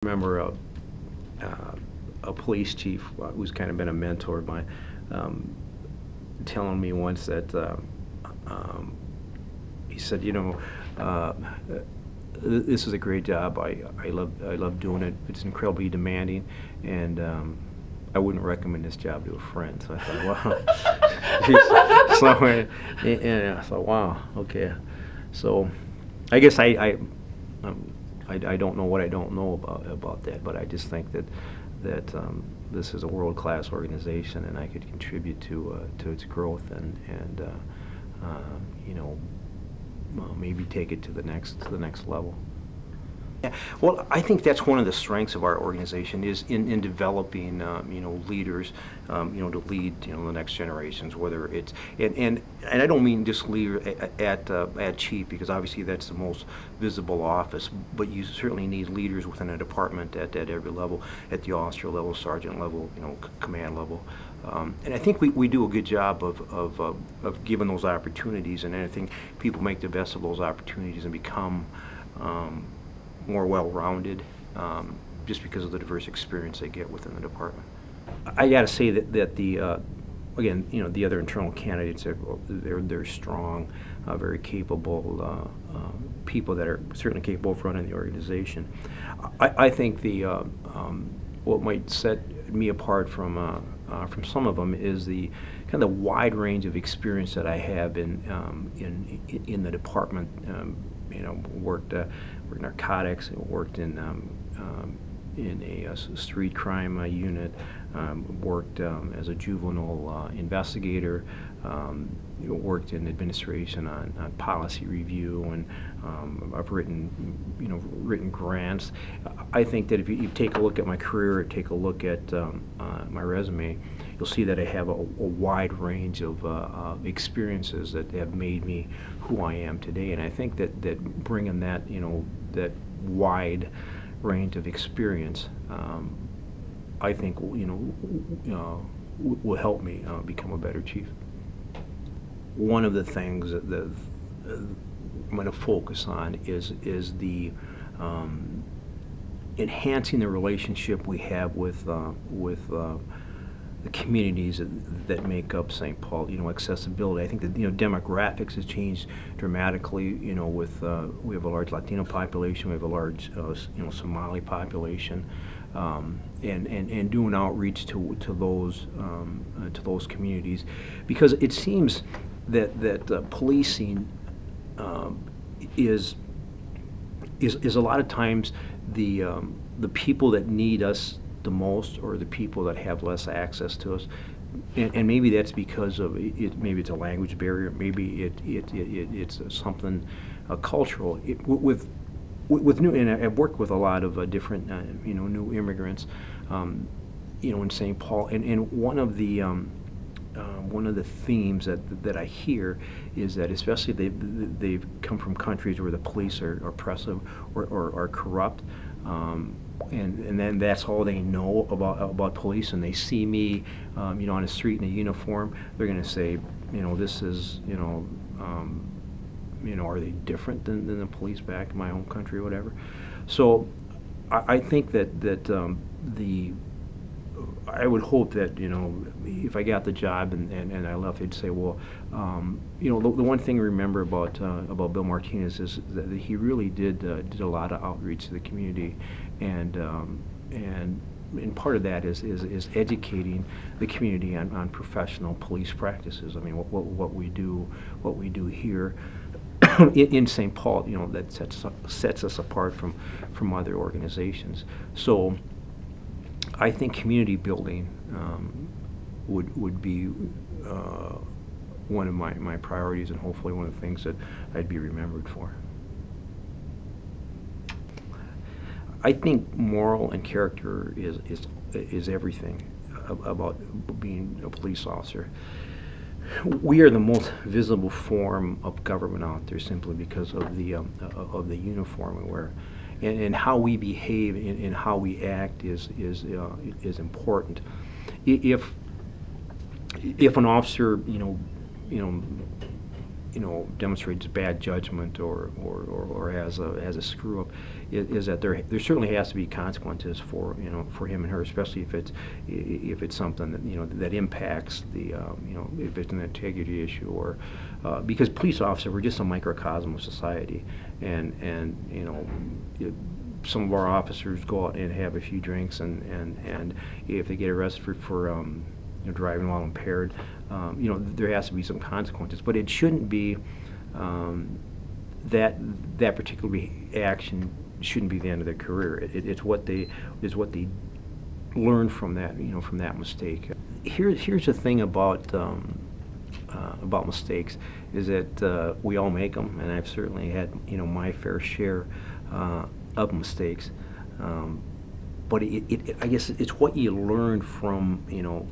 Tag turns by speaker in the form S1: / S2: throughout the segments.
S1: I remember a police chief who's kind of been a mentor of mine telling me once that he said, this is a great job. I love doing it. It's incredibly demanding, and I wouldn't recommend this job to a friend. So I thought, wow. And I thought, wow, okay. So I guess I don't know what I don't know about that, but I just think that this is a world-class organization, and I could contribute to its growth and maybe take it to the next level. Yeah, well, I think that's one of the strengths of our organization is in developing, leaders, to lead, the next generations. Whether it's and I don't mean just leader at chief, because obviously that's the most visible office. But you certainly need leaders within a department at every level, at the officer level, sergeant level, command level. And I think we do a good job of giving those opportunities, and I think people make the best of those opportunities and become more well-rounded, just because of the diverse experience they get within the department. I got to say that the again, the other internal candidates they're strong, very capable people that are certainly capable of running the organization. I think the what might set me apart from some of them is the kind of the wide range of experience that I have in the department. Worked narcotics, worked in a street crime unit, worked as a juvenile investigator, worked in administration on policy review, and I've written grants. I think that if you take a look at my career, take a look at my resume, you'll see that I have a wide range of experiences that have made me who I am today. And I think that bringing that that wide range of experience, I think will help me become a better chief. One of the things that I'm going to focus on is the enhancing the relationship we have with the communities that make up St. Paul. Accessibility. I think that demographics has changed dramatically. With we have a large Latino population, we have a large Somali population, and doing outreach to those communities, because it seems that policing is a lot of times the people that need us the most, or the people that have less access to us, and maybe that's because of it. Maybe it's a language barrier. Maybe it's something cultural. With new, and I've worked with a lot of different new immigrants, in St. Paul, and one of the themes that I hear is that, especially they've come from countries where the police are oppressive or are corrupt. And then that's all they know about police, and they see me, on the street in a uniform. They're going to say, this is, are they different than the police back in my home country or whatever? So I think that I would hope that if I got the job and I left, they'd say, well, the one thing to remember about Bill Martinez is that he really did a lot of outreach to the community, and part of that is educating the community on professional police practices. I mean, what we do here in St. Paul, that sets us apart from other organizations. So I think community building would be one of my priorities, and hopefully one of the things that I'd be remembered for. I think moral and character is everything about being a police officer. We are the most visible form of government out there simply because of the uniform we wear. And how we behave and how we act is important. If an officer demonstrates bad judgment or has a screw up, is that there certainly has to be consequences for for him and her, especially if it's something that that impacts the if it's an integrity issue, or because police officers, we're just a microcosm of society, and some of our officers go out and have a few drinks, and if they get arrested for driving while impaired, there has to be some consequences. But it shouldn't be that particular action shouldn't be the end of their career. It's what they learn from that from that mistake. Here's the thing about mistakes, is that we all make them, and I've certainly had my fair share of mistakes. But I guess it's what you learn from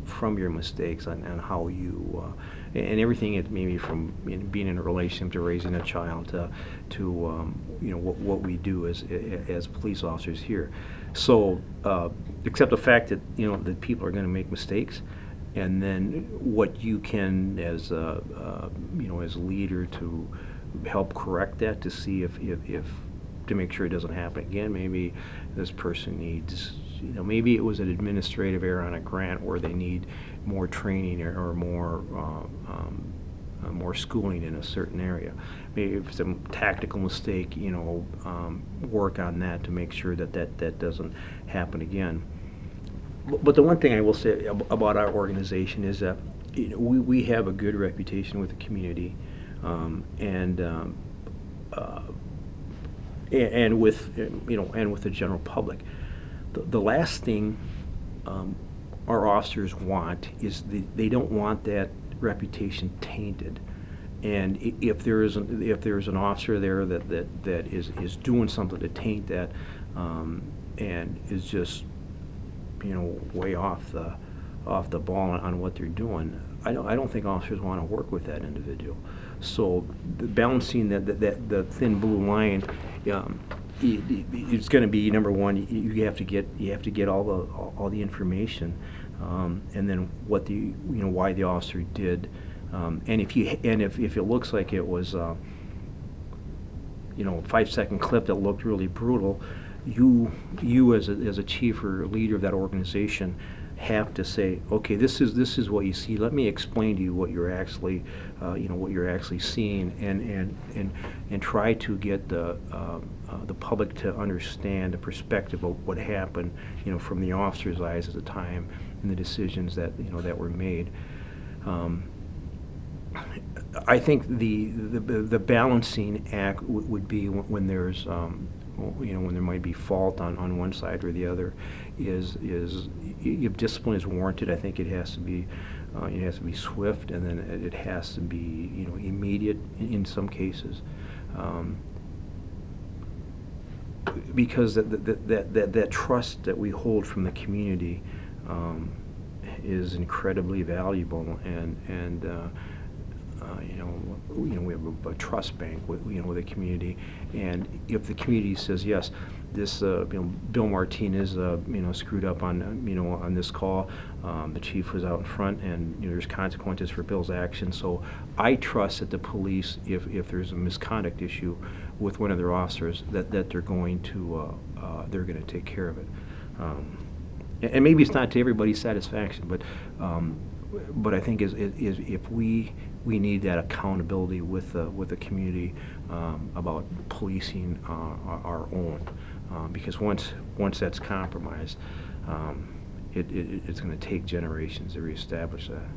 S1: from your mistakes, and how you and everything. It maybe from being in a relationship to raising a child to what we do as police officers here. So accept the fact that that people are going to make mistakes, and then what you can as as a leader to help correct that, to see if to make sure it doesn't happen again. Maybe this person needs, maybe it was an administrative error on a grant where they need more training or more schooling in a certain area. Maybe if it's a tactical mistake, work on that to make sure that doesn't happen again. But the one thing I will say about our organization is that we have a good reputation with the community, and with the general public. The last thing our officers want is they don't want that reputation tainted. And if there's an officer there that is doing something to taint that, and is just way off the ball on what they're doing, I don't think officers want to work with that individual. So balancing the thin blue line, it's going to be, number one, you have to get all the information, and then what why the officer did, and if it looks like it was a 5-second clip that looked really brutal, you as a chief or leader of that organization have to say, okay, this is what you see. Let me explain to you what you're actually, what you're actually seeing, and try to get the public to understand the perspective of what happened, from the officer's eyes at the time, and the decisions that that were made. I think the balancing act would be when there's when there might be fault on one side or the other, is if discipline is warranted, I think it has to be swift, and then it has to be immediate in some cases, because that trust that we hold from the community is incredibly valuable, and we have a trust bank with the community, and if the community says, yes, this Bill Martinez screwed up on on this call, the chief was out in front, and there's consequences for Bill's actions, so I trust that the police, if there's a misconduct issue with one of their officers, that they're going to take care of it. And maybe it's not to everybody's satisfaction, but I think is if we need that accountability with the community about policing our own, because once that's compromised, it's going to take generations to reestablish that.